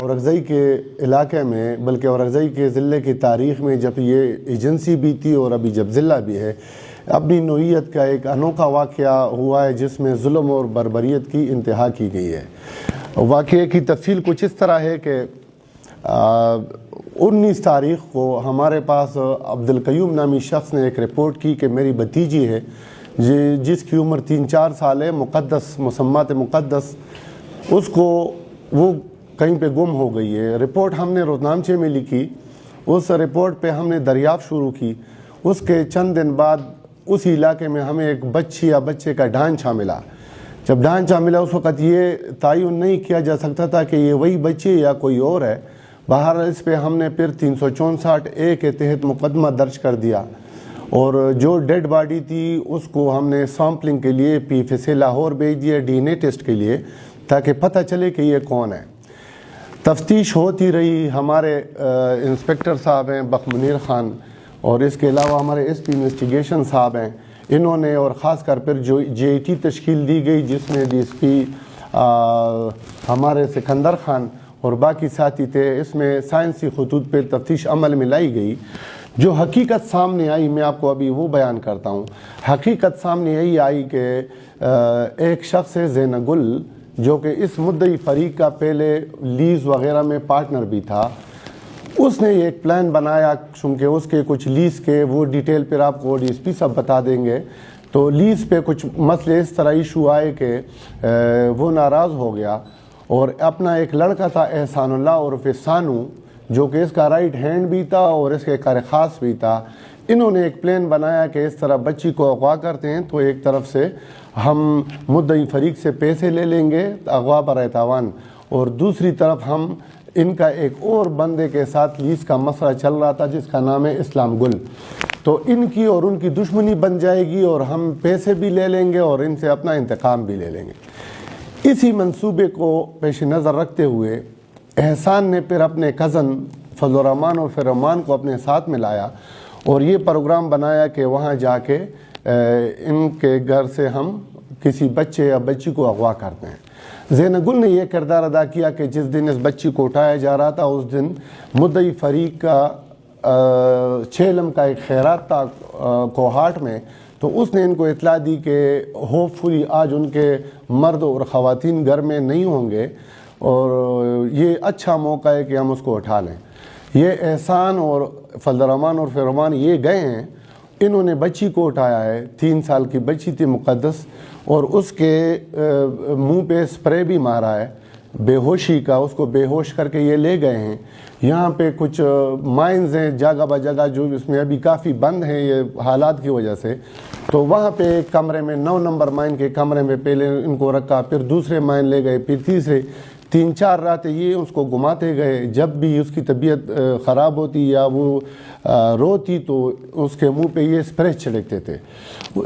اورکزئی کے علاقے میں بلکہ اورکزئی کے ضلع کی تاریخ میں جب یہ ایجنسی بھی تھی اور ابھی جب ضلع بھی ہے، اپنی نوعیت کا ایک انوکھا واقعہ ہوا ہے جس میں ظلم اور بربریت کی انتہا کی گئی ہے۔ واقعے کی تفصیل کچھ اس طرح ہے کہ 19 تاریخ کو ہمارے پاس عبدالقیوم نامی شخص نے ایک رپورٹ کی کہ میری بھتیجی ہے جس کی عمر 3-4 سال ہے، مقدس مسمات مقدس، اس کو وہ کہیں پہ گم ہو گئی ہے۔ رپورٹ ہم نے روزنامچے میں لکھی، اس رپورٹ پہ ہم نے دریافت شروع کی۔ اس کے چند دن بعد اس علاقے میں ہمیں ایک بچی یا بچے کا ڈھانچہ ملا۔ جب ڈھانچہ ملا اس وقت یہ تعین نہیں کیا جا سکتا تھا کہ یہ وہی بچی یا کوئی اور ہے۔ بہرحال اس پہ ہم نے پھر 364A کے تحت مقدمہ درج کر دیا، اور جو ڈیڈ باڈی تھی اس کو ہم نے سیمپلنگ کے لیے PFSA لاہور بھیج دیا DNA ٹیسٹ کے لیے، تاکہ پتہ چلے کہ یہ کون ہے۔ تفتیش ہوتی رہی، ہمارے انسپیکٹر صاحب ہیں بخ منیر خان، اور اس کے علاوہ ہمارے SP انویسٹیگیشن صاحب ہیں، انہوں نے، اور خاص کر پھر جو JIT تشکیل دی گئی جس میں DSP ہمارے سکندر خان اور باقی ساتھی تھے، اس میں سائنسی خطوط پہ تفتیش عمل میں لائی گئی۔ جو حقیقت سامنے آئی میں آپ کو ابھی وہ بیان کرتا ہوں۔ حقیقت سامنے یہی آئی کہ ایک شخص ہے زینب گل، جو کہ اس مدعی فریق کا پہلے لیز وغیرہ میں پارٹنر بھی تھا، اس نے ایک پلان بنایا، چونکہ اس کے کچھ لیز کے وہ ڈیٹیل پر آپ کو DSP صاحب بتا دیں گے۔ تو لیز پہ کچھ مسئلے اس طرح ایشو آئے کہ وہ ناراض ہو گیا، اور اپنا ایک لڑکا تھا احسان اللہ عرف سانو، جو کہ اس کا رائٹ ہینڈ بھی تھا اور اس کے کار خاص بھی تھا۔ انہوں نے ایک پلان بنایا کہ اس طرح بچی کو اغوا کرتے ہیں تو ایک طرف سے ہم مدعی فریق سے پیسے لے لیں گے اغوا برائے تاوان، اور دوسری طرف ہم ان کا ایک اور بندے کے ساتھ لیز کا مسئلہ چل رہا تھا جس کا نام ہے اسلام گل، تو ان کی اور ان کی دشمنی بن جائے گی اور ہم پیسے بھی لے لیں گے اور ان سے اپنا انتقام بھی لے لیں گے۔ اسی منصوبے کو پیش نظر رکھتے ہوئے احسان نے پھر اپنے کزن فضل الرحمان اور فرمان کو اپنے ساتھ میں لایا، اور یہ پروگرام بنایا کہ وہاں جا کے ان کے گھر سے ہم کسی بچے یا بچی کو اغوا کرتے ہیں۔ زینب گل نے یہ کردار ادا کیا کہ جس دن اس بچی کو اٹھایا جا رہا تھا اس دن مدعی فریق کا چیلم کا ایک خیرات تھا کوہاٹ میں، تو اس نے ان کو اطلاع دی کہ ہوپ فلی آج ان کے مرد اور خواتین گھر میں نہیں ہوں گے، اور یہ اچھا موقع ہے کہ ہم اس کو اٹھا لیں۔ یہ احسان اور فضل الرحمان اور فرمان یہ گئے ہیں، انہوں نے بچی کو اٹھایا ہے، 3 سال کی بچی تھی مقدس، اور اس کے منہ پہ سپرے بھی مارا ہے بے ہوشی کا، اس کو بے ہوش کر کے یہ لے گئے ہیں۔ یہاں پہ کچھ مائنز ہیں جگہ بہ جگہ جو اس میں ابھی کافی بند ہیں یہ حالات کی وجہ سے، تو وہاں پہ ایک کمرے میں 9 نمبر مائن کے کمرے میں پہلے ان کو رکھا، پھر دوسرے مائن لے گئے، پھر تیسرے، 3-4 راتیں یہ اس کو گھماتے گئے۔ جب بھی اس کی طبیعت خراب ہوتی یا وہ روتی تو اس کے منہ پہ یہ سپرے چھڑکتے تھے۔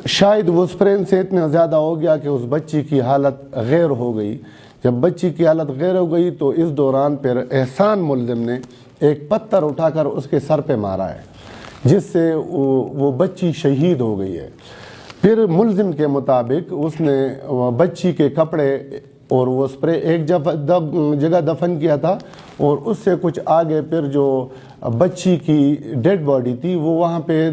شاید وہ سپرے سے اتنا زیادہ ہو گیا کہ اس بچی کی حالت غیر ہو گئی۔ جب بچی کی حالت غیر ہو گئی تو اس دوران پھر احسان ملزم نے ایک پتھر اٹھا کر اس کے سر پہ مارا ہے، جس سے وہ بچی شہید ہو گئی ہے۔ پھر ملزم کے مطابق اس نے بچی کے کپڑے اور وہ سپرے ایک جگہ دفن کیا تھا، اور اس سے کچھ آگے پھر جو بچی کی ڈیڈ باڈی تھی وہ وہاں پہ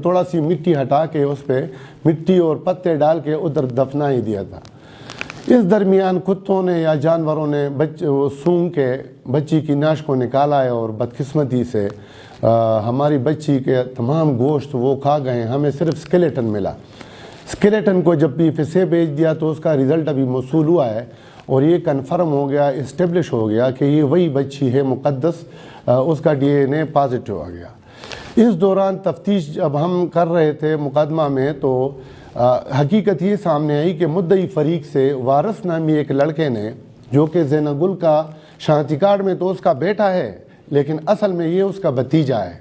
تھوڑا سی مٹی ہٹا کے اس پہ مٹی اور پتے ڈال کے ادھر دفنا ہی دیا تھا۔ اس درمیان کتوں نے یا جانوروں نے سونگ کے بچی کی ناش کو نکالا ہے، اور بدقسمتی سے ہماری بچی کے تمام گوشت وہ کھا گئے ہیں۔ ہمیں صرف سکیلیٹن ملا۔ سکیلیٹن کو جب PFSA بھیج دیا تو اس کا رزلٹ ابھی موصول ہوا ہے، اور یہ کنفرم ہو گیا، اسٹیبلش ہو گیا کہ یہ وہی بچی ہے مقدس، اس کا DNA پازیٹیو آ گیا۔ اس دوران تفتیش جب ہم کر رہے تھے مقدمہ میں تو حقیقت یہ سامنے آئی کہ مدعی فریق سے وارث نامی ایک لڑکے نے، جو کہ زینب گل کا شناختی کارڈ میں تو اس کا بیٹا ہے لیکن اصل میں یہ اس کا بھتیجا ہے،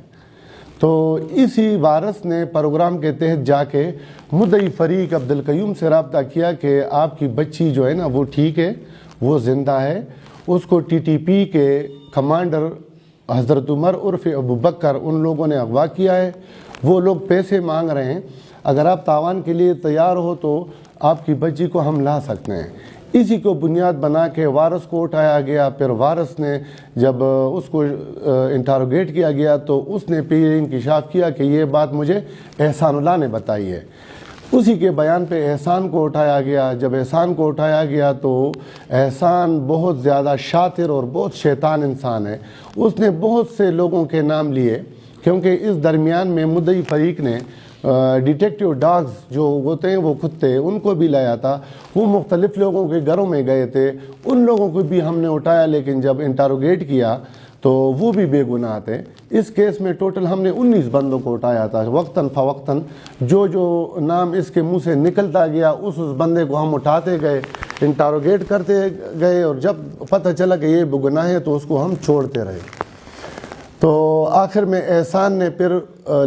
تو اسی وارث نے پروگرام کے تحت جا کے مدعی فریق عبدالقیوم سے رابطہ کیا کہ آپ کی بچی جو ہے نا وہ ٹھیک ہے، وہ زندہ ہے۔ اس کو TTP کے کمانڈر حضرت عمر عرف ابو بکر ان لوگوں نے اغوا کیا ہے، وہ لوگ پیسے مانگ رہے ہیں۔ اگر آپ تاوان کے لیے تیار ہو تو آپ کی بچی کو ہم لا سکتے ہیں۔ اسی کو بنیاد بنا کے وارث کو اٹھایا گیا، پھر وارث نے جب اس کو انٹاروگیٹ کیا گیا تو اس نے پھر انکشاف کیا کہ یہ بات مجھے احسان اللہ نے بتائی ہے۔ اسی کے بیان پہ احسان کو اٹھایا گیا۔ جب احسان کو اٹھایا گیا تو احسان بہت زیادہ شاطر اور بہت شیطان انسان ہے۔ اس نے بہت سے لوگوں کے نام لیے، کیونکہ اس درمیان میں مدعی فریق نے ڈیٹیکٹیو ڈاگز جو ہوتے ہیں وہ کتے، ان کو بھی لایا تھا۔ وہ مختلف لوگوں کے گھروں میں گئے تھے، ان لوگوں کو بھی ہم نے اٹھایا، لیکن جب انٹاروگیٹ کیا تو وہ بھی بے گناہ تھے۔ اس کیس میں ٹوٹل ہم نے 19 بندوں کو اٹھایا تھا۔ وقتاً فوقتاً جو نام اس کے منہ سے نکلتا گیا اس بندے کو ہم اٹھاتے گئے، انٹاروگیٹ کرتے گئے، اور جب پتہ چلا کہ یہ بے گناہ ہے تو اس کو ہم چھوڑتے رہے۔ تو آخر میں احسان نے پھر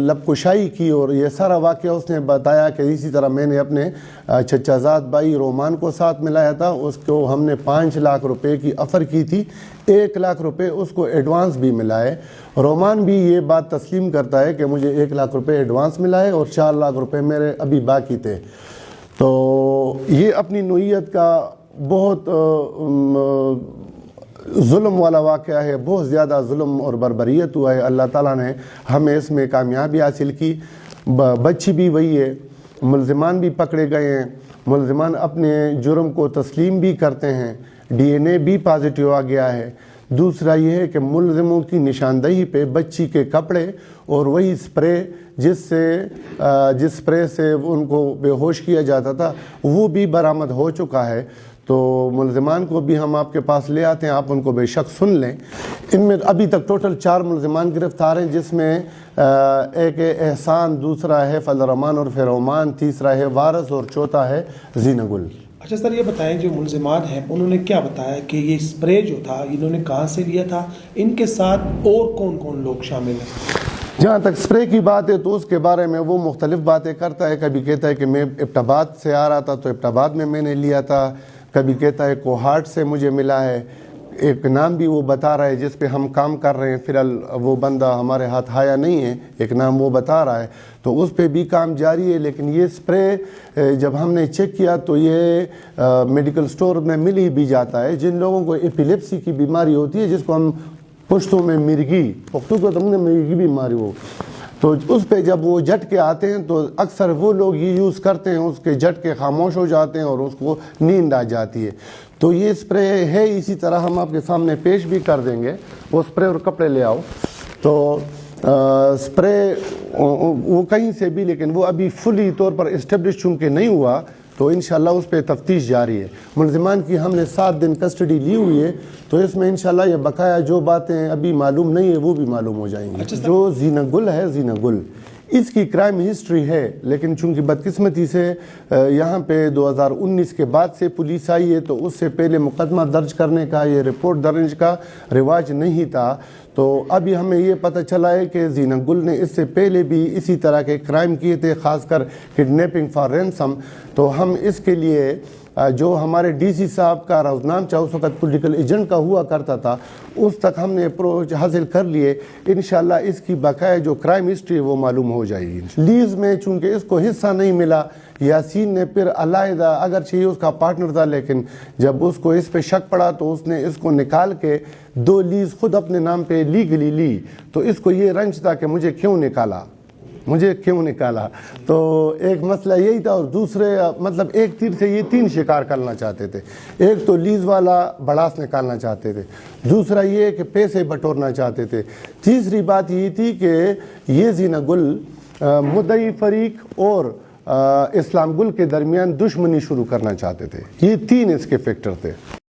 لب کشائی کی اور یہ سارا واقعہ اس نے بتایا کہ اسی طرح میں نے اپنے چچا زاد بھائی رومان کو ساتھ ملایا تھا، اس کو ہم نے 5 لاکھ روپے کی آفر کی تھی، 1 لاکھ روپے اس کو ایڈوانس بھی ملائے۔ رومان بھی یہ بات تسلیم کرتا ہے کہ مجھے 1 لاکھ روپے ایڈوانس ملائے اور 4 لاکھ روپے میرے ابھی باقی تھے۔ تو یہ اپنی نوعیت کا بہت ظلم والا واقعہ ہے، بہت زیادہ ظلم اور بربریت ہوا ہے۔ اللہ تعالیٰ نے ہمیں اس میں کامیابی حاصل کی۔ بچی بھی وہی ہے، ملزمان بھی پکڑے گئے ہیں، ملزمان اپنے جرم کو تسلیم بھی کرتے ہیں، ڈی این اے بھی پازیٹیو آ گیا ہے۔ دوسرا یہ ہے کہ ملزموں کی نشاندہی پہ بچی کے کپڑے اور وہی اسپرے جس اسپرے سے ان کو بے ہوش کیا جاتا تھا وہ بھی برآمد ہو چکا ہے۔ تو ملزمان کو بھی ہم آپ کے پاس لے آتے ہیں، آپ ان کو بے شک سن لیں۔ ان میں ابھی تک ٹوٹل 4 ملزمان گرفتار ہیں، جس میں ایک احسان، دوسرا ہے فضل الرحمان اور فیرومان، تیسرا ہے وارث اور چوتھا ہے زینہ گل۔ اچھا سر، یہ بتائیں جو ملزمان ہیں انہوں نے کیا بتایا کہ یہ اسپرے جو تھا انہوں نے کہاں سے لیا تھا، ان کے ساتھ اور کون کون لوگ شامل ہیں؟ جہاں تک اسپرے کی بات ہے تو اس کے بارے میں وہ مختلف باتیں کرتا ہے۔ کبھی کہتا ہے کہ میں ابٹاباد سے آ رہا تھا تو ابٹاباد میں نے لیا تھا، کبھی کہتا ہے کوہاٹ سے مجھے ملا ہے، ایک نام بھی وہ بتا رہا ہے جس پہ ہم کام کر رہے ہیں، فی الحال وہ بندہ ہمارے ہاتھ آیا نہیں ہے، ایک نام وہ بتا رہا ہے، تو اس پہ بھی کام جاری ہے۔ لیکن یہ اسپرے جب ہم نے چیک کیا تو یہ میڈیکل سٹور میں مل ہی بھی جاتا ہے جن لوگوں کو ایپیلیپسی کی بیماری ہوتی ہے، جس کو ہم پشتوں میں مرگی، پختوں کو تم نے مرگی بیماری ہو، تو اس پہ جب وہ جھٹ کے آتے ہیں تو اکثر وہ لوگ یہ یوز کرتے ہیں، اس کے جھٹ کے خاموش ہو جاتے ہیں اور اس کو نیند آ جاتی ہے۔ تو یہ اسپرے ہے، اسی طرح ہم آپ کے سامنے پیش بھی کر دیں گے۔ وہ اسپرے اور کپڑے لے آؤ۔ تو اسپرے وہ کہیں سے بھی، لیکن وہ ابھی فلی طور پر اسٹیبلش چونکہ نہیں ہوا تو انشاءاللہ اس پہ تفتیش جاری ہے۔ ملزمان کی ہم نے 7 دن کسٹڈی لی ہوئی ہے، تو اس میں انشاءاللہ یہ بقایا جو باتیں ابھی معلوم نہیں ہے وہ بھی معلوم ہو جائیں گی۔ جو زینہ گل ہے، زینہ گل اس کی کرائم ہسٹری ہے، لیکن چونکہ بدقسمتی سے یہاں پہ 2019 کے بعد سے پولیس آئی ہے تو اس سے پہلے مقدمہ درج کرنے کا، یہ رپورٹ درج کا رواج نہیں تھا۔ تو ابھی ہمیں یہ پتہ چلا ہے کہ زینہ گل نے اس سے پہلے بھی اسی طرح کے کرائم کیے تھے، خاص کر کڈنیپنگ فار رینسم۔ تو ہم اس کے لیے جو ہمارے ڈی سی صاحب کا روزنام چاہے اس وقت پولیٹیکل ایجنٹ کا ہوا کرتا تھا، اس تک ہم نے اپروچ حاصل کر لیے۔ انشاءاللہ اس کی بقایا جو کرائم ہسٹری وہ معلوم ہو جائے گی۔ لیز میں چونکہ اس کو حصہ نہیں ملا، یاسین نے پھر علیحدہ، اگرچہ یہ اس کا پارٹنر تھا، لیکن جب اس کو اس پہ شک پڑا تو اس نے اس کو نکال کے 2 لیز خود اپنے نام پہ لیگلی لی۔ تو اس کو یہ رنج تھا کہ مجھے کیوں نکالا، تو ایک مسئلہ یہی تھا۔ اور دوسرے مطلب ایک تیر سے یہ 3 شکار کرنا چاہتے تھے، ایک تو لیز والا بڑاس نکالنا چاہتے تھے، دوسرا یہ کہ پیسے بٹورنا چاہتے تھے، تیسری بات یہ تھی کہ یہ زینہ گل مدعی فریق اور اسلام گل کے درمیان دشمنی شروع کرنا چاہتے تھے۔ یہ 3 اس کے فیکٹر تھے۔